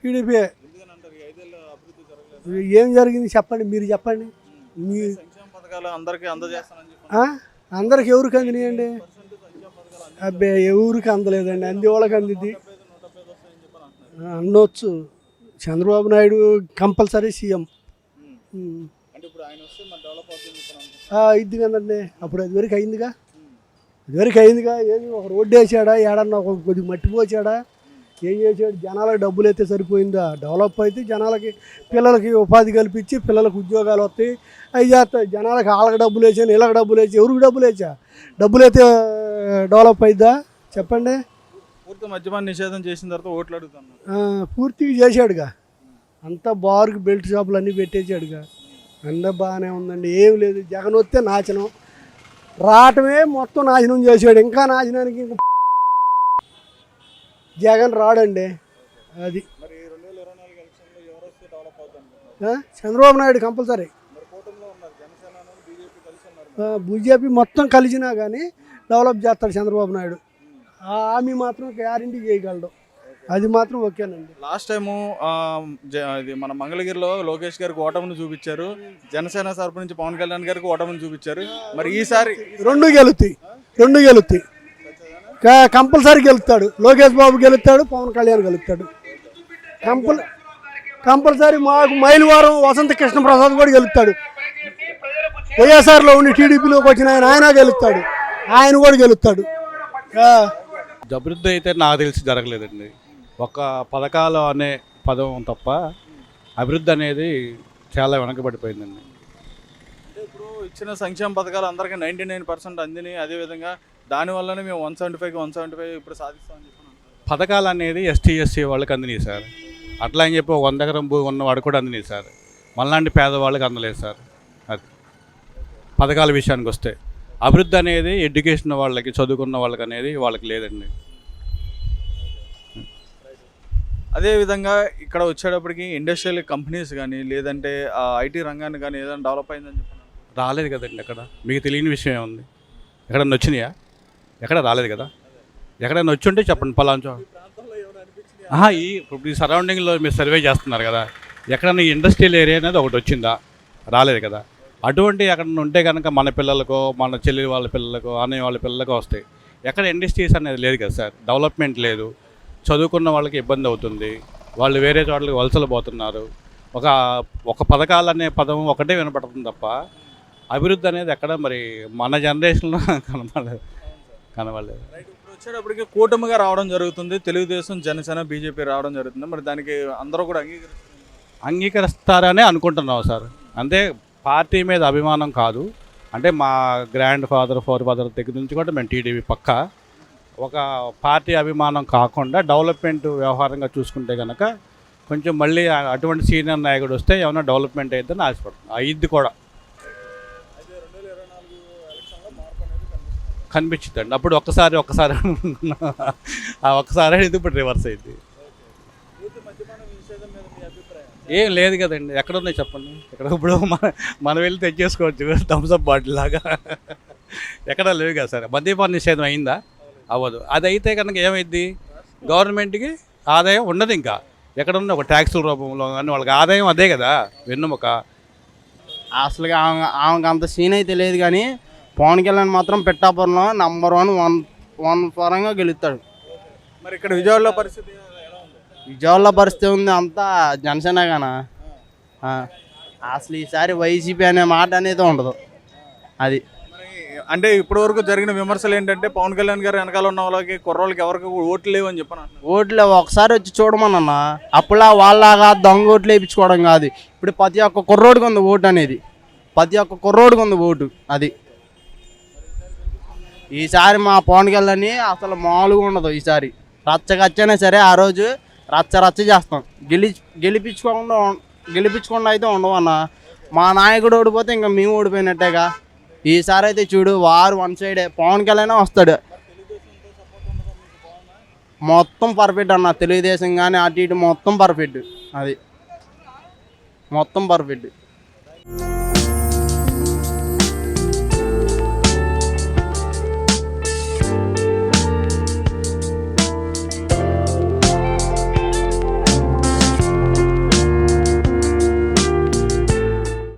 TDP. ఏం జరిగింది చెప్పండి, మీరు చెప్పండి. మీ అందరికి ఎవరికి అందినాయండి? అబ్బే ఎవరికి అందలేదండి, అంది వాళ్ళకి అందిద్ది అనొచ్చు. చంద్రబాబు నాయుడు కంపల్సరీ సీఎం ఇది కదండి. అప్పుడు అది వరకు అయిందిగా, ఏది ఒక రోడ్డు వేసాడా, ఏడన్నా ఒక కొద్ది మట్టి పోసాడా, ఏం చేసాడు? జనాలకు డబ్బులు అయితే సరిపోయిందా? డెవలప్ అయితే జనాలకి, పిల్లలకి ఉపాధి కల్పించి పిల్లలకు ఉద్యోగాలు వస్తాయి, అవి చేస్తాయి. జనాలకి వాళ్ళకి డబ్బులు వేసాను, వీళ్ళకి డబ్బులు వేసి, ఎవరికి డబ్బులు వేసా? డబ్బులు అయితే డెవలప్ అయిద్దా చెప్పండి? పూర్తి మద్యపాన నిషేధం చేసిన తర్వాత ఓట్లు అడుగుతాను. పూర్తిగా చేశాడుగా, అంతా బార్కి బెల్ట్ షాపులు అన్నీ పెట్టేశాడుగా, అంతా బాగానే ఉందండి. ఏం లేదు, జగన్ వస్తే నాశనం, రావటమే మొత్తం నాశనం చేశాడు. ఇంకా నాశనానికి జగన్ రాడండి. అది చంద్రబాబు నాయుడు కంపల్సరీ. బీజేపీ మొత్తం కలిసినా కానీ డెవలప్ చేస్తాడు చంద్రబాబు నాయుడు. ఆ హామీ మాత్రం గ్యారెంటీ చేయగలడు, అది మాత్రం ఓకేనండి. లాస్ట్ టైము ఇది మన మంగళగిరిలో లోకేష్ గారికి ఓటమిని చూపించారు, జనసేన తరపు నుంచి పవన్ కళ్యాణ్ గారికి ఓటమిని చూపించారు. మరి ఈసారి రెండు గెలుస్తాయి కంపల్సరీ గెలుస్తాడు. లోకేష్ బాబు గెలుస్తాడు, పవన్ కళ్యాణ్ గెలుస్తాడు కంపల్సరీ. మాకు మైలవరం వసంత కృష్ణ ప్రసాద్ కూడా గెలుస్తాడు. వైఎస్ఆర్లో ఉండి టీడీపీలోకి వచ్చిన ఆయన గెలుస్తాడు, ఆయన కూడా గెలుస్తాడు. అభివృద్ధి అయితే నాకు తెలిసి జరగలేదండి. ఒక పథకాలు అనే పదం తప్ప అభివృద్ధి అనేది చాలా వెనకబడిపోయిందండి. ఇప్పుడు ఇచ్చిన సంక్షేమ పథకాలు అందరికీ 99% అందినాయి. అదేవిధంగా దానివల్లనే మేము 175 ఇప్పుడు సాధిస్తామని చెప్పి పథకాలు అనేది ఎస్టీ వాళ్ళకి అందినాయి సార్. అట్లా అని చెప్పి 100 ఎకరం భూమి ఉన్నవాడు కూడా అందినాయి సార్. మళ్ళాంటి పేదవాళ్ళకి అందలేదు సార్. అది పథకాల విషయానికి వస్తే అభివృద్ధి అనేది ఎడ్యుకేషన్ వాళ్ళకి, చదువుకున్న వాళ్ళకి అనేది వాళ్ళకి లేదండి. అదేవిధంగా ఇక్కడ వచ్చేటప్పటికి ఇండస్ట్రియల్ కంపెనీస్ కానీ లేదంటే ఐటీ రంగాన్ని కానీ ఏదైనా డెవలప్ అయిందని చెప్పి రాలేదు కదండి. అక్కడ మీకు తెలియని విషయం ఏముంది? ఎక్కడన్నా వచ్చినాయా? ఎక్కడ రాలేదు కదా. ఎక్కడైనా వచ్చి ఉంటే చెప్పండి పలాంచో. ఇప్పుడు ఈ సరౌండింగ్లో మీరు సర్వే చేస్తున్నారు కదా, ఎక్కడన్నా ఇండస్ట్రియల్ ఏరియా అనేది ఒకటి వచ్చిందా? రాలేదు కదా. అటువంటి అక్కడ ఉంటే కనుక మన పిల్లలకో, మన చెల్లి వాళ్ళ పిల్లలకో, అన్నయ్య వాళ్ళ పిల్లలకో వస్తాయి. ఎక్కడ ఇండస్ట్రీస్ అనేది లేదు కదా సార్. డెవలప్మెంట్ లేదు, చదువుకున్న వాళ్ళకి ఇబ్బంది అవుతుంది, వాళ్ళు వేరే చోట్లకి వలసలు పోతున్నారు. ఒక పథకాలు అనే పదం ఒకటే వినపడుతుంది తప్ప అభివృద్ధి అనేది ఎక్కడ మరి మన జనరేషన్లో కనబడలేదు. ఇప్పుడు వచ్చేటప్పటికి కూటమిగా రావడం జరుగుతుంది, తెలుగుదేశం, జనసేన, బీజేపీ రావడం జరుగుతుంది. మరి దానికి అందరూ కూడా అంగీకరిస్తారనే అనుకుంటున్నాం సార్. అంటే పార్టీ మీద అభిమానం కాదు, అంటే మా గ్రాండ్ ఫాదర్ దగ్గర నుంచి కూడా మేము టీడీపీ పక్క. ఒక పార్టీ అభిమానం కాకుండా డెవలప్మెంట్ వ్యవహారంగా చూసుకుంటే కనుక కొంచెం మళ్ళీ అటువంటి సీనియర్ నాయకుడు వస్తే ఏమైనా డెవలప్మెంట్ అయిద్దని ఆశపడుతుంది. అయ్యిద్ది కూడా కనిపించుద్దండి. అప్పుడు ఒక్కసారి అనేది ఇప్పుడు రివర్స్ అయింది. ఏం లేదు కదండి. ఎక్కడ ఉన్నాయి చెప్పండి? ఇక్కడ ఇప్పుడు మనం వెళ్ళి తెచ్చేసుకోవచ్చు థమ్స్అప్ బాటిల్ లాగా. ఎక్కడా లేవు కదా సార్. మద్యపాన నిషేధం అయిందా? అవ్వదు. అది అయితే కనుక ఏమైద్ది? గవర్నమెంట్కి ఆదాయం ఉండదు. ఇంకా ఎక్కడున్న ఒక ట్యాక్సుల రూపంలో కానీ వాళ్ళకి ఆదాయం అదే కదా వెన్నుముక. అసలు ఆమెకు అంత సీన్ అయితే లేదు, కానీ పవన్ కళ్యాణ్ మాత్రం పిఠాపురంలో నంబర్ 1 పరంగా గెలుస్తాడు. మరి ఇక్కడ విజయవాడలో పరిస్థితి ఉంది అంతా జనసేన గానా. అసలు ఈసారి వైసీపీ అనే మాట అనేది ఉండదు. అది అంటే ఇప్పటివరకు జరిగిన విమర్శలు ఏంటంటే పవన్ కళ్యాణ్ గారు వెనకాల ఉన్న వాళ్ళకి, కుర్రోళ్ళకి ఎవరికి ఓట్లు లేవు అని చెప్పాను. ఓట్లు ఒకసారి వచ్చి చూడమన్నా. అప్పులా వాళ్ళలాగా దొంగ ఓట్లు వేయించుకోవడం కాదు. ఇప్పుడు ప్రతి ఒక్క కుర్రోడికి ఉంది ఓటు అనేది, ప్రతి ఒక్క కుర్రోడికి ఉంది ఓటు. అది ఈసారి మా పవన్ కళ్యాణ్ అసలు మామూలుగా ఉండదు. ఈసారి రచ్చగచ్చైనా సరే ఆ రోజు రచ్చ చేస్తాం. గెలిపించకుండా అయితే ఉండవన్న. మా నాయకుడు ఓడిపోతే ఇంకా మేము ఓడిపోయినట్టేగా. ఈసారి అయితే చూడు, వారు 1 సైడే. పవన్ కళ్యాణ్ వస్తాడు, మొత్తం పర్ఫెక్ట్ అన్న. తెలుగుదేశం కానీ అటు ఇటు మొత్తం పర్ఫెక్ట్. అది మొత్తం పర్ఫెక్ట్.